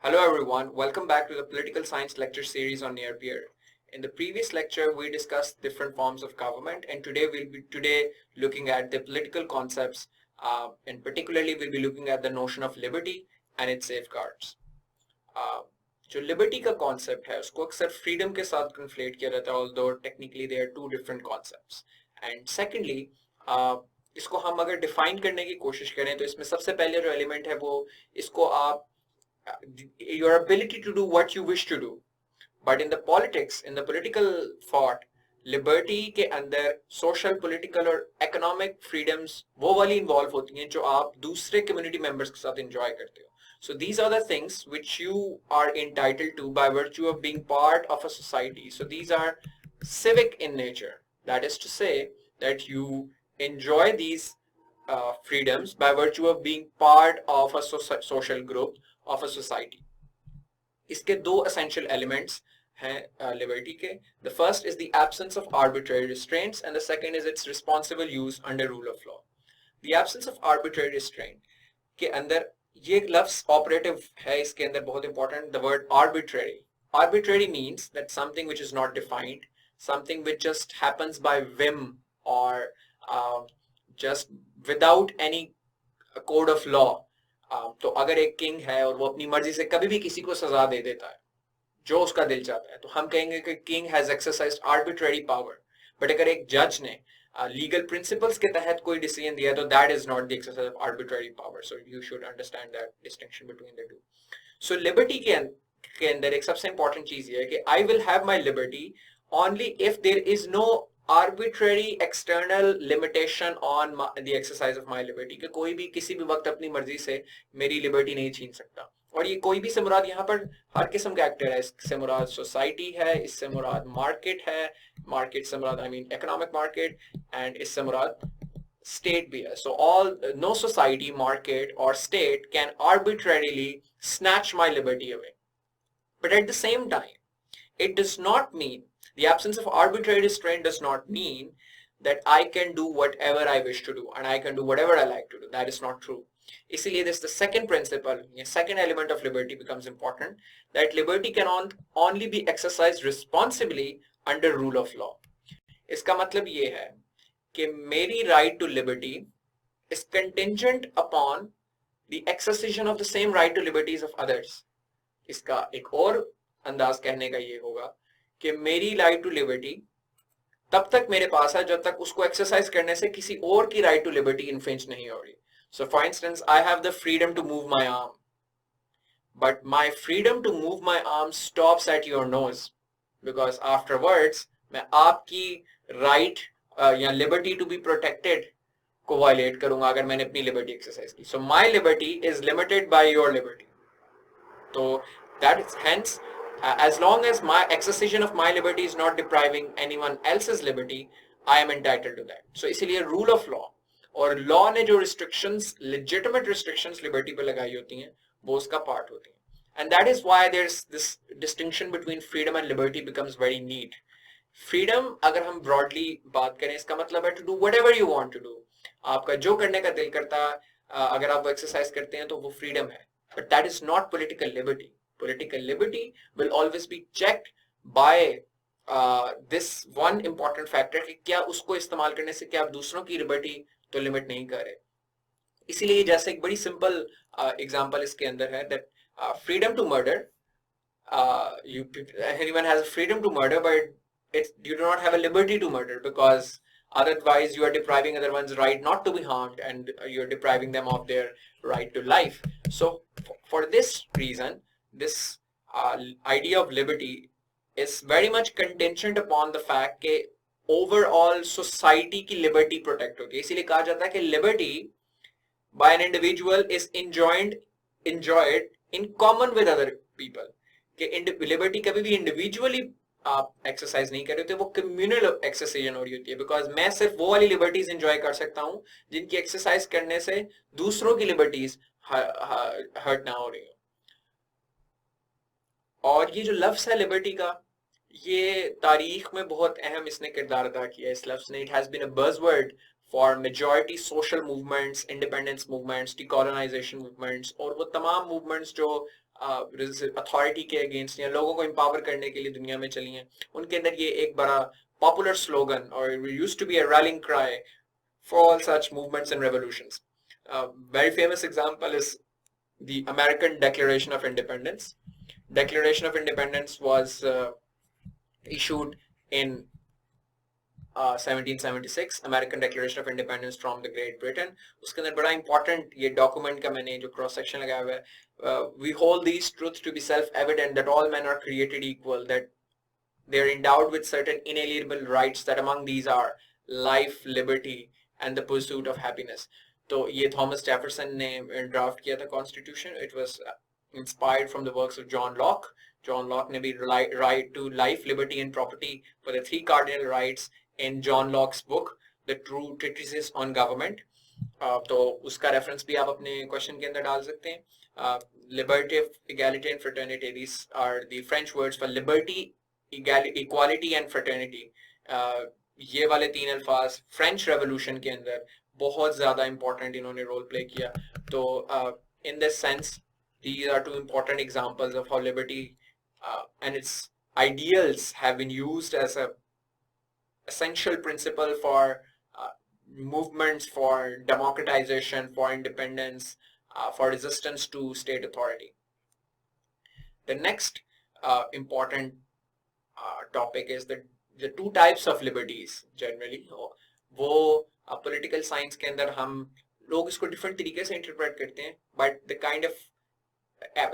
Hello everyone, welcome back to the Political Science lecture series on Near Peer. In the previous lecture, we discussed different forms of government, and today we'll be looking at the political concepts, and particularly we'll be looking at the notion of liberty and its safeguards. जो liberty का concept है उसको अक्सर freedom के साथ कन्फ्लेट किया जाता है, although technically they are two different concepts. And secondly इसको हम अगर डिफाइन करने की कोशिश करें तो इसमें सबसे पहले जो एलिमेंट है वो इसको आप your ability to do what you wish to do. But in the politics, in the political thought, liberty के अंदर सोशल पॉलिटिकल और इकोनॉमिक फ्रीडम्स वो वाली इन्वॉल्व होती हैं जो आप दूसरे कम्युनिटी मेंबर्स के साथ एंजॉय करते हो. So these are the things which you are entitled to by virtue of being part of a society. So these are civic in nature. That is to say that you enjoy these freedoms by virtue of being part of a social group of a society. इसके दो essential elements हैं liberty के. The first is the absence of arbitrary restraints and the second is its responsible use under rule of law. The absence of arbitrary restraint के अंदर ये लफ्ज operative है, इसके अंदर बहुत important, the word arbitrary. Arbitrary means that something which is not defined, something which just happens by whim or just without any code of law. तो अगर एक किंग है और वो अपनी मर्जी से कभी भी किसी को सजा दे देता है जो उसका दिल चाहता है तो हम कहेंगे कि king has exercised arbitrary power. But अगर एक जज ने लीगल प्रिंसिपल्स के तहत कोई डिसीजन दिया तो that is not the exercise of arbitrary power. So you should understand that distinction between the two. So liberty के अंदर एक सबसे इंपॉर्टेंट चीज ये है कि I will have my liberty only if there is no arbitrary external limitation on the exercise of my liberty कि कोई भी किसी भी वक्त अपनी मर्जी से मेरी लिबर्टी नहीं छीन सकता. और ये कोई भी से मुराद यहाँ पर हर किस्म का एक्टर है. इससे मुराद सोसाइटी है, इससे मुराद मार्केट है, मार्केट से मुराद I mean economic market, and इससे मुराद state भी है. So all no society, market or state can arbitrarily snatch my liberty away. But at the same time, it does not mean, the absence of arbitrary restraint does not mean that I can do whatever I wish to do and I can do whatever I like to do. That is not true. इसीलिए this the second principle, the second element of liberty becomes important, that liberty can only be exercised responsibly under rule of law. इसका मतलब ये है कि मेरी right to liberty is contingent upon the exertion of the same right to liberties of others. इसका एक और अंदाज कहने का ये होगा कि मेरी राइट टू लिबर्टी तब तक मेरे पास है जब तक उसको एक्सरसाइज करने से किसी और की राइट टू लिबर्टी इन्फ्रिंज नहीं हो रही. So for instance I have the freedom to move my arm, but my freedom to move my arm stops at your nose because afterwards मैं आपकी राइट या लिबर्टी टू बी प्रोटेक्टेड को violate करूंगा अगर मैंने अपनी लिबर्टी एक्सरसाइज की. So my liberty is limited by your liberty. तो that is hence as long as my exertion of my liberty is not depriving anyone else's liberty, I am entitled to that. So इसीलिए rule of law और law ने जो restrictions, legitimate restrictions liberty पे लगाई होती हैं वो उसका part होती हैं. And that is why there's this distinction between freedom and liberty becomes very neat. Freedom अगर हम broadly बात करें इसका मतलब है to do whatever you want to do. आपका जो करने का दिल करता अगर आप वो exercise करते हैं तो वो freedom है. But that is not political liberty. Political liberty will always be checked by this one important factor कि क्या उसको इस्तेमाल करने से क्या आप दूसरों की लिबर्टी तो लिमिट नहीं कर रहे. इसीलिए जैसे एक बड़ी सिंपल एग्जांपल इसके अंदर है that freedom to murder, anyone has a freedom to murder but you do not have a liberty to murder because otherwise you are depriving other one's right not to be harmed and you are depriving them of their right to life. So for this reason this idea of liberty is very much contingent upon the fact कि overall society की liberty protect होती है. इसीलिए कहा जाता है कि liberty by an individual is enjoyed in common with other people. कि liberty कभी भी individually आप exercise नहीं कर रहे होते, वो communal exercise हो रही होती है. Because मैं सिर्फ वो वाली liberties enjoy कर सकता हूँ जिनकी exercise करने से दूसरों की liberties hurt ना हो रही हो. और ये जो लफ्ज़ है लिबर्टी का ये तारीख में बहुत अहम इसने किरदार अदा किया. इस लफ्ज़ ने it has been a buzzword for majority social movements, independence movements, decolonization movements और वो तमाम मूवमेंट्स जो अथॉरिटी के अगेंस्ट या लोगों को एम्पावर करने के लिए दुनिया में चली हैं, उनके अंदर ये एक बड़ा पॉपुलर स्लोगन और used to be a rallying cry for all such movements and revolutions. Very famous example is the American Declaration of Independence. Declaration of Independence was issued in 1776, American Declaration of Independence from the Great Britain. उसके अंदर बड़ा important ये document का मैंने जो cross section लगाया हुआ है, we hold these truths to be self-evident that all men are created equal, that they are endowed with certain inalienable rights, that among these are life, liberty, and the pursuit of happiness. तो ये Thomas Jefferson ने draft किया था constitution. It was inspired from the works of John Locke. John Locke ने भी right to life, liberty and property for the 3 cardinal rights in John Locke's book the True Treatises on Government. तो उसका reference भी आप अपने question के अंदर डाल सकते हैं. Liberty, equality and fraternity, these are the French words for liberty, equality and fraternity. ये वाले 3 अल्फाज फ्रेंच रेवोल्यूशन के अंदर बहुत ज्यादा इंपॉर्टेंट इन्होंने रोल प्ले किया. तो in this sense these are 2 important examples of how liberty and its ideals have been used as a essential principle for movements for democratization, for independence, for resistance to state authority. The next important topic is the 2 types of liberties generally. वो political science के अंदर हम लोग इसको different तरीके से interpret करते हैं, but the kind of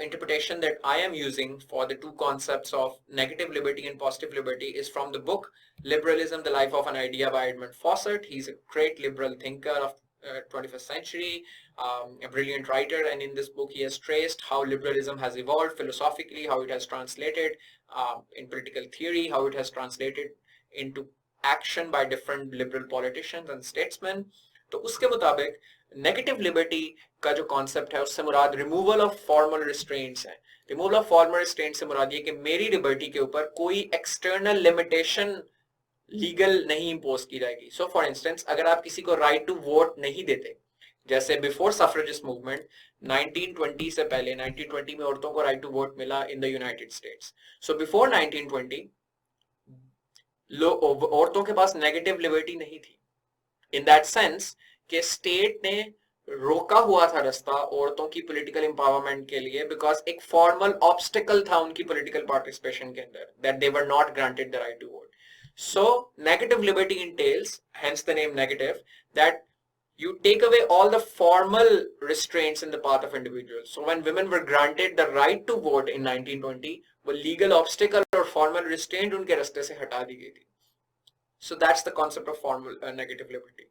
interpretation that I am using for the 2 concepts of negative liberty and positive liberty is from the book Liberalism, the Life of an Idea by Edmund Fawcett. He's a great liberal thinker of 21st century, a brilliant writer, and in this book he has traced how liberalism has evolved philosophically, how it has translated in political theory, how it has translated into action by different liberal politicians and statesmen. तो उसके मुताबिक negative liberty का जो concept है उससे मुराद removal of formal restraints है. Removal of formal restraint से मुराद ये कि मेरी लिबर्टी के ऊपर कोई एक्सटर्नल लिमिटेशन लीगल नहीं इंपोज की जाएगी. सो फॉर इंस्टेंस, अगर आप किसी को राइट टू वोट नहीं देते, जैसे बिफोर सफरेजिस्ट मूवमेंट 1920 से पहले 1920 में औरतों को राइट टू वोट मिला in the United states. So before 1920 औरतों के पास नेगेटिव लिबर्टी नहीं थी इन दैट सेंस कि स्टेट ने रोका हुआ था रास्ता औरतों की पॉलिटिकल एम्पावरमेंट के लिए, बिकॉज एक फॉर्मल ऑब्स्टिकल था उनकी पॉलिटिकल पार्टिसिपेशन के अंदर, that they were not granted the right to vote. So negative liberty entails, hence the name negative, that you take away all the formal restraints in the path of individuals. So when women were granted the right to vote in 1920, वो legal obstacle और formal restraint उनके रास्ते से हटा दी गई थी. So that's the concept of formal negative liberty.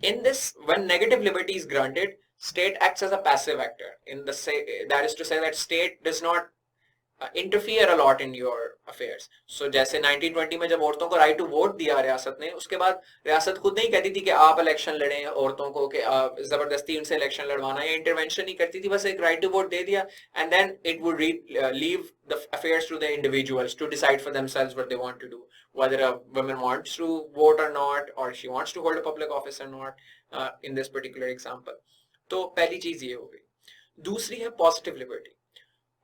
In this, when negative liberty is granted, state acts as a passive actor. That is to say that state does not interfere a lot in your affairs. So जैसे 1920 में जब औरतों को right to vote दिया रियासत ने, उसके बाद रियासत खुद नहीं कहती थी कि आप इलेक्शन लड़ें औरतों को, कि जबरदस्ती उनसे इलेक्शन लड़वाना, या इंटरवेंशन नहीं करती थी, बस एक राइट टू वोट दे दिया, and then it would leave the affairs to the individuals to decide for themselves what they want to do, whether a woman wants to vote or not, or she wants to hold a public office or not, in this particular example. तो पहली चीज ये हो गई. दूसरी है positive liberty.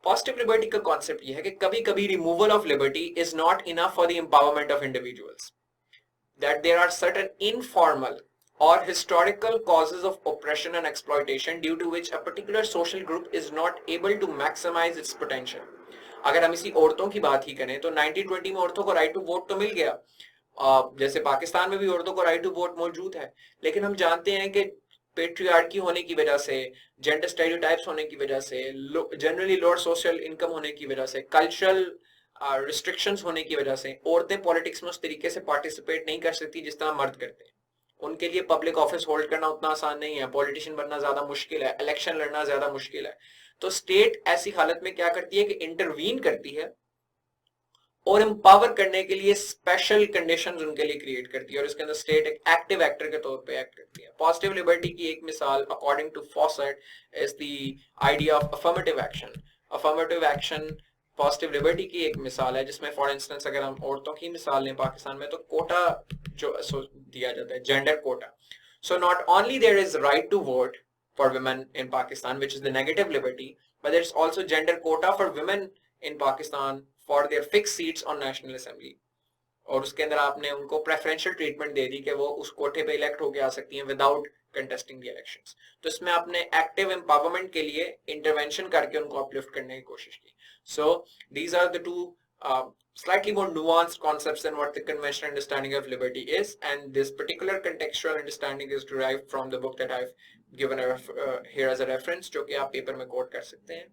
Positive liberty का concept ये है कि कभी कभी removal of liberty is not enough for the empowerment of individuals, that there are certain informal or historical causes of oppression and exploitation due to which a particular social group is not able to maximize its potential. अगर हम इसी औरतों की बात ही करें तो 1920 में औरतों को राइट टू वोट तो मिल गया, जैसे पाकिस्तान में भी औरतों को राइट टू वोट मौजूद है, लेकिन हम जानते हैं कि पेट्रियार्की होने की वजह से, जेंडर स्टेरियोटाइप्स होने की वजह से, जनरली लोअर सोशल इनकम होने की वजह से, कल्चरल रिस्ट्रिक्शंस होने की वजह से औरतें पॉलिटिक्स में उस तरीके से पार्टिसिपेट नहीं कर सकती जिस तरह मर्द करते हैं. उनके लिए पब्लिक ऑफिस होल्ड करना उतना आसान नहीं है, पॉलिटिशियन बनना ज्यादा मुश्किल है, इलेक्शन लड़ना ज्यादा मुश्किल है. तो स्टेट ऐसी हालत में क्या करती है कि इंटरवीन करती है और एम्पावर करने के लिए स्पेशल कंडीशंस उनके लिए क्रिएट करती है, और इसके अंदर स्टेट एक एक्टिव एक्टर के तौर पे एक्ट करती है. पॉजिटिव लिबर्टी की एक मिसाल according to Fawcett is the idea of affirmative action. Affirmative action positive liberty की एक मिसाल है, जिसमें फॉर इंस्टेंस अगर हम औरतों की मिसाल लें पाकिस्तान में, तो कोटा जो दिया जाता है, gender quota. So not only there is right to vote for women in Pakistan, which is the negative liberty, but there's also gender quota for women in Pakistan for their fixed seats on National Assembly. और उसके अंदर आपने उनको preferential treatment दे दी कि वो उस कोटे पे इलेक्ट होके आ सकती हैं विदाउट कंटेस्टिंग द इलेक्शंस. तो इसमें आपने एक्टिव एम्पावरमेंट के लिए इंटरवेंशन करके उनको अपलिफ्ट करने की कोशिश की. So these are the two slightly more nuanced concepts than what the conventional understanding of liberty is, and this particular contextual understanding is derived from the book that I've given here as a reference, जो कि आप paper में coat कर सकते हैं.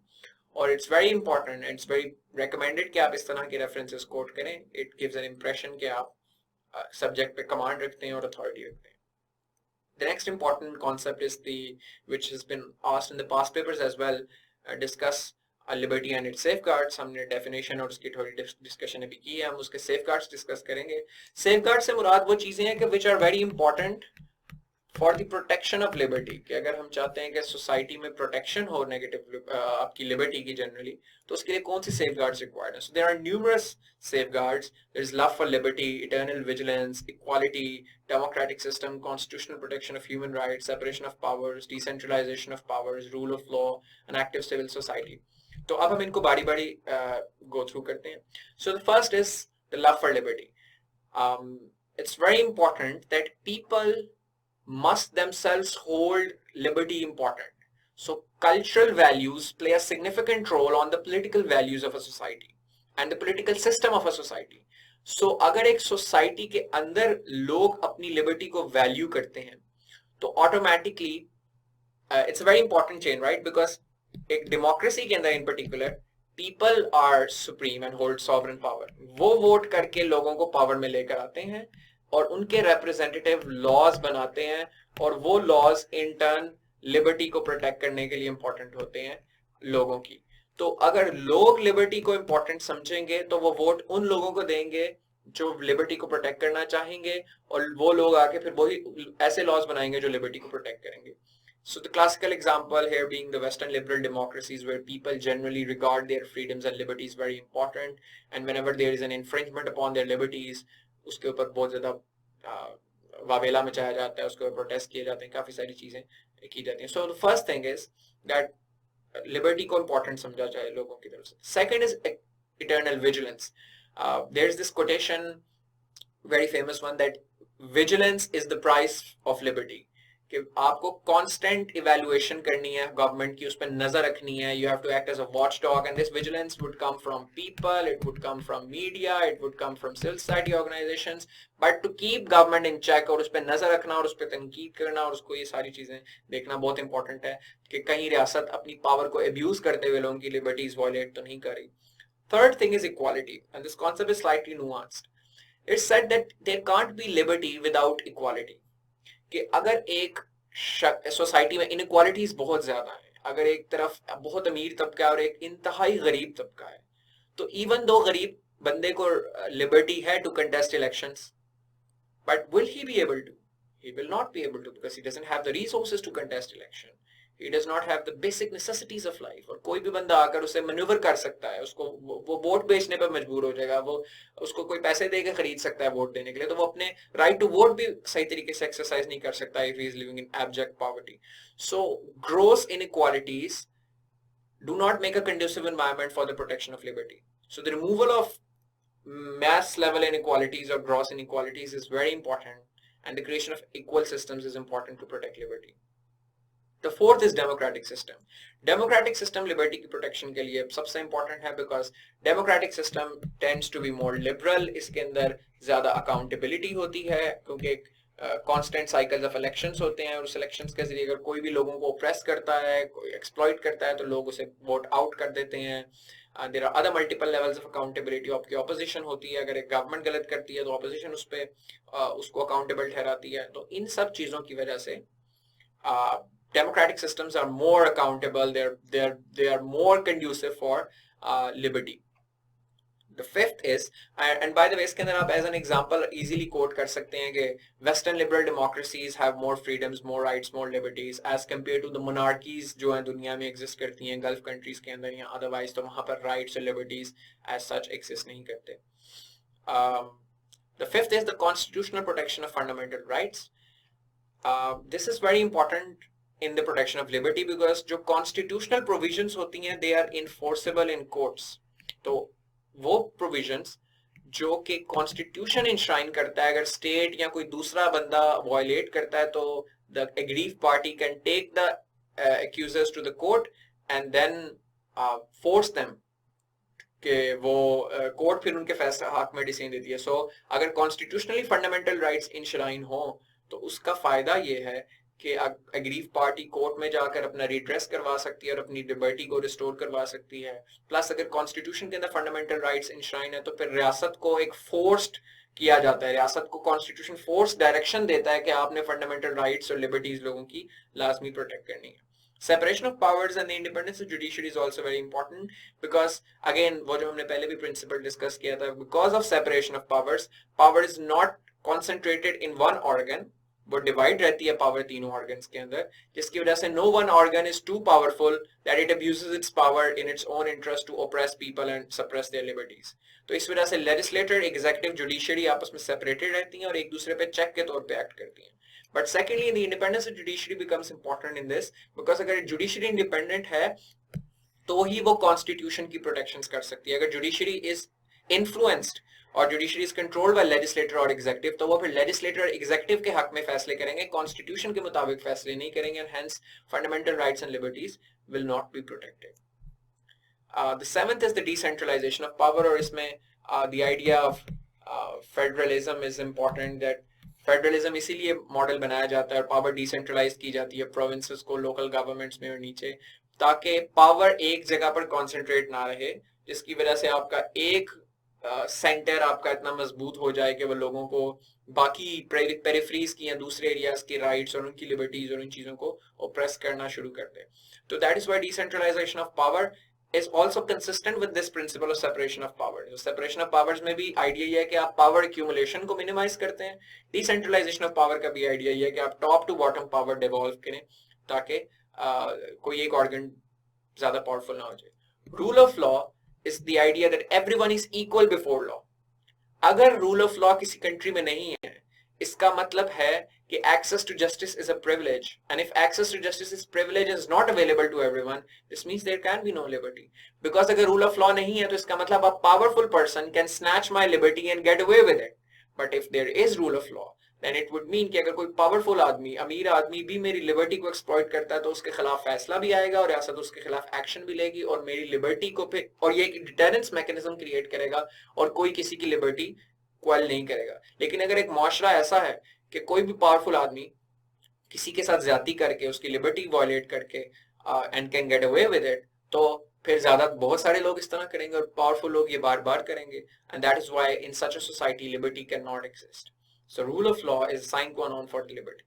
और it's very important and it's very recommended कि आप इस तरह के references कोट करें. It gives an impression कि आप subject पे command रखते हैं और authority रखते हैं. The next important concept is which has been asked in the past papers as well, discuss liberty and its safeguards. हमने definition और उसकी थोड़ी discussion अभी की है. हम उसके safeguards discuss करेंगे. Safeguards से मुराद वो चीजें हैं कि which are very important for the protection of liberty. कि अगर हम चाहते हैं कि society में protection हो negative आपकी liberty की generally, तो उसके लिए कौन सी safeguards required हैं? So there are numerous safeguards. There is love for liberty, eternal vigilance, equality, democratic system, constitutional protection of human rights, separation of powers, decentralization of powers, rule of law, an active civil society. तो अब हम इनको बारी बारी go through करते हैं. So the first is the love for liberty. It's very important that people must themselves hold liberty important. So cultural values play a significant role on the political values of a society and the political system of a society. So अगर एक society के अंदर लोग अपनी liberty को value करते हैं तो automatically it's a very important chain, right? Because एक democracy के अंदर in particular people are supreme and hold sovereign power. वो vote करके लोगों को power में लेकर आते हैं और उनके रिप्रेजेंटेटिव लॉज बनाते हैं और वो लॉज इन टर्न लिबर्टी को प्रोटेक्ट करने के लिए इंपॉर्टेंट होते हैं लोगों की. तो अगर लोग लिबर्टी को इंपॉर्टेंट समझेंगे तो वो वोट उन लोगों को देंगे जो लिबर्टी को प्रोटेक्ट करना चाहेंगे और वो लोग आके फिर वही ऐसे लॉज बनाएंगे जो लिबर्टी को प्रोटेक्ट करेंगे. So the classical example here being the Western liberal democracies where people generally regard their freedoms and liberties very important, and whenever there is an infringement upon their liberties उसके ऊपर बहुत ज़्यादा वावेला मचाया जाता है, उसके ऊपर प्रोटेस्ट किए जाते हैं, काफ़ी सारी चीज़ें की जाती हैं. So the first thing is that liberty को इम्पोर्टेंट समझा जाए लोगों की तरफ से. Second is eternal vigilance. There is this quotation, very famous one, that vigilance is the price of liberty. कि आपको कांस्टेंट इवैल्यूएशन करनी है गवर्नमेंट की, उस पर नजर रखनी है. You have to act as a watch dog and this vigilance would come from people, it would come from media, it would come from civil society organisations. But to keep government in check और उस पर नजर रखना और उस पर तनकीद करना और उसको ये सारी चीजें देखना बहुत इंपॉर्टेंट है कि कहीं रियासत अपनी पावर को अब्यूज करते हुए लोगों की लिबर्टीज वायलेट तो नहीं कर रही. Third thing is equality and this concept is slightly nuanced. It's said that there can't be liberty without equality. कि अगर एक सोसाइटी में इनइक्वालिटीज बहुत ज्यादा है, अगर एक तरफ बहुत अमीर तबका है और एक इंतहाई गरीब तबका है, तो इवन दो गरीब बंदे को लिबर्टी है to contest elections, but will he be able to? He will not be able to because he doesn't have the resources to contest election. He does not have the basic necessities of life. और कोई भी बंदा आकर उसे manoeuvre कर सकता है, उसको वो वोट बेचने पर मजबूर हो जाएगा, वो उसको कोई पैसे देकर खरीद सकता है वोट देने के लिए, तो वो अपने राइट टू वोट भी सही तरीके से एक्सरसाइज नहीं कर सकता if he is living in abject poverty. So gross inequalities do not make a conducive environment for the protection of liberty. So the removal of mass level inequalities or gross inequalities is very important, and the creation of equal systems is important to protect liberty. The fourth is democratic system. Democratic system liberty की protection के लिए सबसे important है because democratic system tends to be more liberal. इसके अंदर ज़्यादा accountability होती है क्योंकि constant cycles of elections होते हैं और उस elections के जरिए अगर कोई भी लोगों को oppress करता है, कोई exploit करता है, तो लोग उसे vote out कर देते हैं. There are other multiple levels of accountability. आपकी opposition होती है, अगर एक government गलत करती है तो opposition उस पे उसको accountable ठहराती है. तो इन सब चीज़ों की वजह से democratic systems are more accountable. They are more conducive for liberty. The fifth is, and by the way, इसके अंदर आप as an example easily quote कर सकते हैं कि Western liberal democracies have more freedoms, more rights, more liberties as compared to the monarchies जो हैं दुनिया में exist करती हैं Gulf countries के अंदर या otherwise, तो वहाँ पर rights और liberties as such exist नहीं करते. The fifth is the constitutional protection of fundamental rights. This is very important in the protection of liberty because जो constitutional provisions होती हैं they are enforceable in courts. तो वो provisions जो कि constitution इंश्राइन करता है, अगर स्टेट या कोई दूसरा बंदा वायलेट करता है तो the aggrieved party can take the accusers to the court and then force them कि वो कोर्ट फिर उनके फैसला हाथ में डिसीजन देती है. सो अगर कॉन्स्टिट्यूशनली फंडामेंटल राइट्स इंश्राइन हो तो उसका फायदा ये है कि अग्रीव पार्टी कोर्ट में जाकर अपना रिड्रेस करवा सकती है और अपनी लिबर्टी को रिस्टोर करवा सकती है. प्लस अगर कॉन्स्टिट्यूशन के अंदर फंडामेंटल राइट्स इंश्राइन है तो फिर रियासत को एक फोर्स्ड किया जाता है, रियासत को कॉन्स्टिट्यूशन फोर्स डायरेक्शन देता है कि आपने फंडामेंटल राइट्स और लिबर्टीज लोगों की लाजमी प्रोटेक्ट करनी है. Separation of powers and the independence of judiciary is also very important because again वो जो हमने पहले भी principle discuss किया था, because of separation of powers, power is not concentrated in one organ, वो डिवाइड रहती है पावर तीनों ऑर्गन्स के अंदर, जिसकी वजह से no one organ is too powerful that it abuses its power in its own interest to oppress people and suppress their liberties. तो इस वजह से लेजिस्लेटर, एग्जीक्यूटिव, जुडिशरी आपस में सेपरेटेड रहती हैं और एक दूसरे पे चेक के तौर पे एक्ट करती हैं. But secondly, the independence of judiciary becomes important in this because अगर judiciary independent है तो ही वो constitution की protections कर सकती है. अगर judiciary is influenced और judiciary is controlled by legislator और executive तो वो फिर legislator और executive के हक में फैसले करेंगे, constitution के मुताबिक फैसले नहीं करेंगे and hence fundamental rights and liberties will not be protected. The seventh is the decentralization of power और इसमें the idea of federalism is important that federalism इसीलिए मॉडल बनाया जाता है और पावर डिसेंट्रलाइज की जाती है प्रोविंसेस को लोकल गवर्नमेंट्स में और नीचे, ताकि पावर एक जगह पर कॉन्सेंट्रेट ना रहे, जिसकी वजह से आपका एक सेंटर आपका इतना मजबूत हो जाए कि वो लोगों को बाकी पेरिफेरीज की या दूसरे एरियाज की राइट्स और उनकी लिबर्टीज और उन चीजों को ऑप्रेस करना शुरू कर दे. तो that is why decentralisation of power is also consistent with this principle of separation of powers. So separation of powers में भी आइडिया ये है कि आप पावर एक्यूमुलेशन को मिनिमाइज करते हैं. डिसेंट्रलाइजेशन ऑफ पावर का भी आइडिया ये है कि आप top to bottom power devolve करें ताकि कोई एक ऑर्गन ज्यादा पावरफुल ना हो जाए. Rule of law is the idea that everyone is equal before law. अगर रूल ऑफ लॉ किसी कंट्री में नहीं है इसका मतलब है कि access to justice is a privilege, and if access to justice is privilege is not available to everyone, this means there can be no liberty. Because अगर rule of law नहीं है तो इसका मतलब a powerful person can snatch my liberty and get away with it. But if there is rule of law, then it would mean कि अगर कोई powerful आदमी, अमीर आदमी भी मेरी liberty को exploit करता है तो उसके खिलाफ फैसला भी आएगा और रियासत उसके खिलाफ action भी लेगी और मेरी liberty को पे और ये एक deterrence mechanism create करेगा और कोई किसी की liberty क्वेल नहीं करेगा. लेकिन अगर एक मुआशरा ऐसा है कि कोई भी पावरफुल आदमी किसी के साथ ज्यादती करके उसकी लिबर्टी वायलेट करके and can get away with it तो फिर ज्यादा बहुत सारे लोग इस तरह करेंगे और पावरफुल लोग ये बार बार करेंगे and that is why in such a society liberty can not exist. So rule of law is sine qua non for liberty.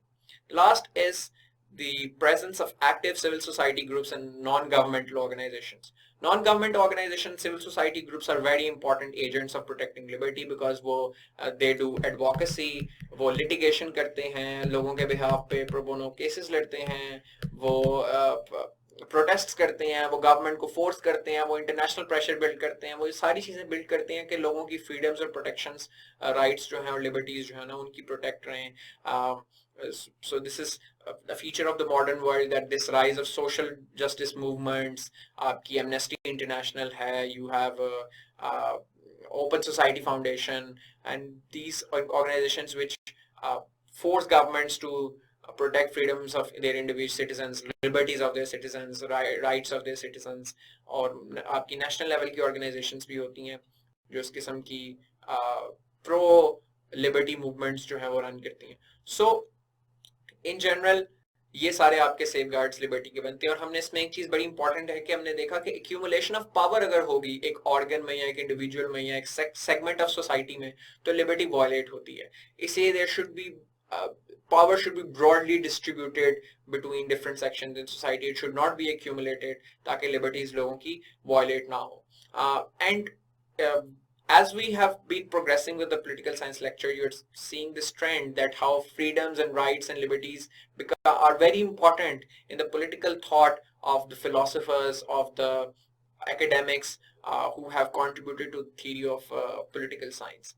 Last is the presence of active civil society groups and non-governmental organizations. Non-government organizations, civil society groups are very important agents of protecting liberty because वो they do advocacy, वो litigation करते हैं लोगों के behalf पे, pro bono cases लड़ते हैं, वो प्रोटेस्ट करते हैं, वो गवर्नमेंट को फोर्स करते हैं, वो इंटरनेशनल प्रेशर बिल्ड करते हैं, वो सारी चीजें बिल्ड करते हैं कि लोगों की फ्रीडम्स और प्रोटेक्शंस, राइट्स जो हैं और लिबर्टीज जो है ना उनकी प्रोटेक्ट रहें. So this is a feature of the modern world that this rise of social justice movements, आपकी Amnesty International है, you have Open Society Foundation and these organizations which force governments to protect freedoms of their individual citizens, liberties of their citizens, rights of their citizens. और आपकी national level की organizations भी होती हैं जो इस किस्म की pro liberty movements जो है वो रन करती हैं. So in general ये सारे आपके सेफगार्ड्स लिबर्टी के बनते हैं और हमने इसमें एक चीज बड़ी इंपॉर्टेंट है कि हमने देखा कि एक्यूमुलेशन ऑफ पावर अगर होगी एक ऑर्गन में या एक इंडिविजुअल में या एक सेगमेंट ऑफ सोसाइटी में तो लिबर्टी वायलेट होती है. इसलिए there should be power should be broadly distributed between different sections in society. It should not be accumulated ताकि liberties लोगों की violate ना हो. And as we have been progressing with the political science lecture, you're seeing this trend that how freedoms and rights and liberties are very important in the political thought of the philosophers, of the academics who have contributed to the theory of political science.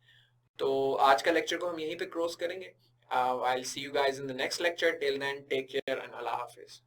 तो आज का lecture को हम यहीं पे close करेंगे. I'll see you guys in the next lecture. Till then, take care and Allah Hafiz.